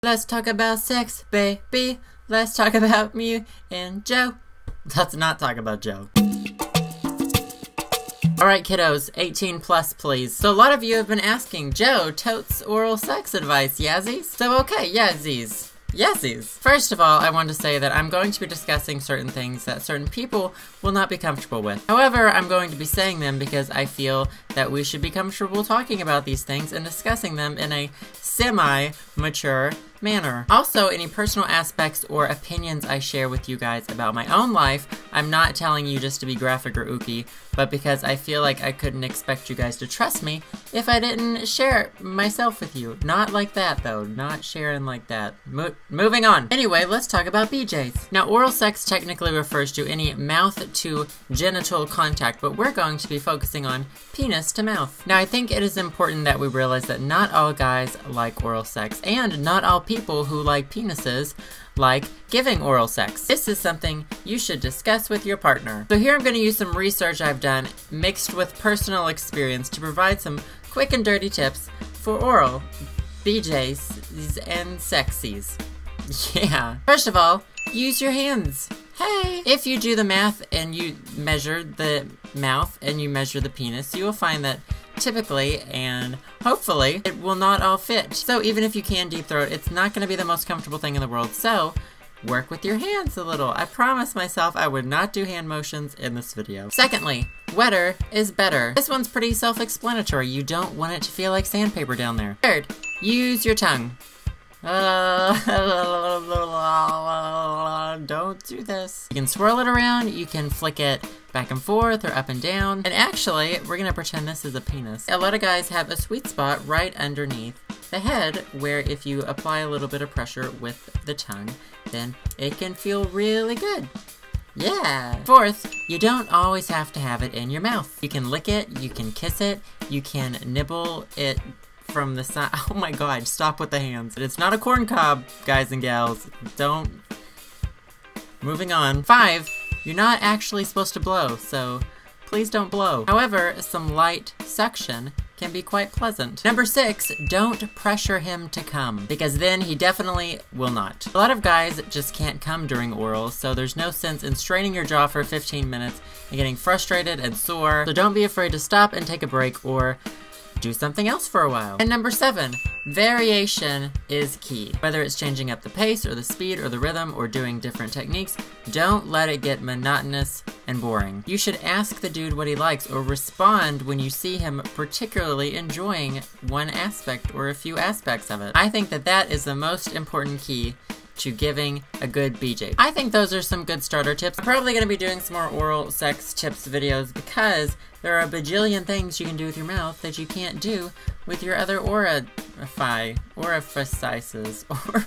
Let's talk about sex, baby. Let's talk about me and Joe. Let's not talk about Joe. Alright kiddos, 18 plus please. So a lot of you have been asking, Joe, totes oral sex advice, yazzies? So okay, yazzies. Yazzies. First of all, I want to say that I'm going to be discussing certain things that certain people will not be comfortable with. However, I'm going to be saying them because I feel that we should be comfortable talking about these things and discussing them in a semi-mature manner. Also, any personal aspects or opinions I share with you guys about my own life, I'm not telling you just to be graphic or ooky, but because I feel like I couldn't expect you guys to trust me if I didn't share myself with you. Not like that though, not sharing like that. Moving on. Anyway, let's talk about BJs. Now, oral sex technically refers to any mouth to genital contact, but we're going to be focusing on penis to mouth. Now, I think it is important that we realize that not all guys like oral sex, and not all people who like penises like giving oral sex. This is something you should discuss with your partner. So here I'm going to use some research I've done mixed with personal experience to provide some quick and dirty tips for oral BJs and sexies. Yeah. First of all, use your hands. Hey! If you do the math and you measure the mouth and you measure the penis, you will find that typically and hopefully it will not all fit. So even if you can deep throat, it's not going to be the most comfortable thing in the world. So work with your hands a little. I promised myself I would not do hand motions in this video. Secondly, wetter is better. This one's pretty self-explanatory. You don't want it to feel like sandpaper down there. Third, use your tongue. Don't do this. You can swirl it around, you can flick it back and forth or up and down. And actually, we're gonna pretend this is a penis. A lot of guys have a sweet spot right underneath the head where if you apply a little bit of pressure with the tongue, then it can feel really good. Yeah! Fourth, you don't always have to have it in your mouth. You can lick it, you can kiss it, you can nibble it from the side. Oh my god, stop with the hands. It's not a corn cob, guys and gals. Don't. Moving on. 5, you're not actually supposed to blow, so please don't blow. However, some light suction can be quite pleasant. Number 6, don't pressure him to come, because then he definitely will not. A lot of guys just can't come during oral, so there's no sense in straining your jaw for 15 minutes and getting frustrated and sore. So don't be afraid to stop and take a break or do something else for a while. And number 7, variation is key. Whether it's changing up the pace or the speed or the rhythm or doing different techniques, don't let it get monotonous and boring. You should ask the dude what he likes or respond when you see him particularly enjoying one aspect or a few aspects of it. I think that that is the most important key to giving a good BJ. I think those are some good starter tips. I'm probably going to be doing some more oral sex tips videos because there are a bajillion things you can do with your mouth that you can't do with your other orifices, or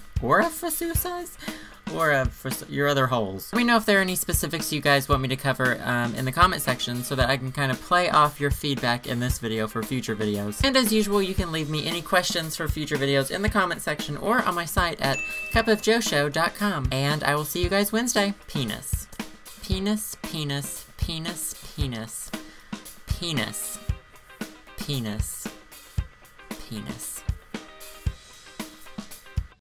your other holes. Let me know if there are any specifics you guys want me to cover in the comment section so that I can kind of play off your feedback in this video for future videos. And as usual, you can leave me any questions for future videos in the comment section or on my site at cupofjoeshow.com. And I will see you guys Wednesday. Penis. Penis, penis, penis, penis. Penis. Penis. Penis.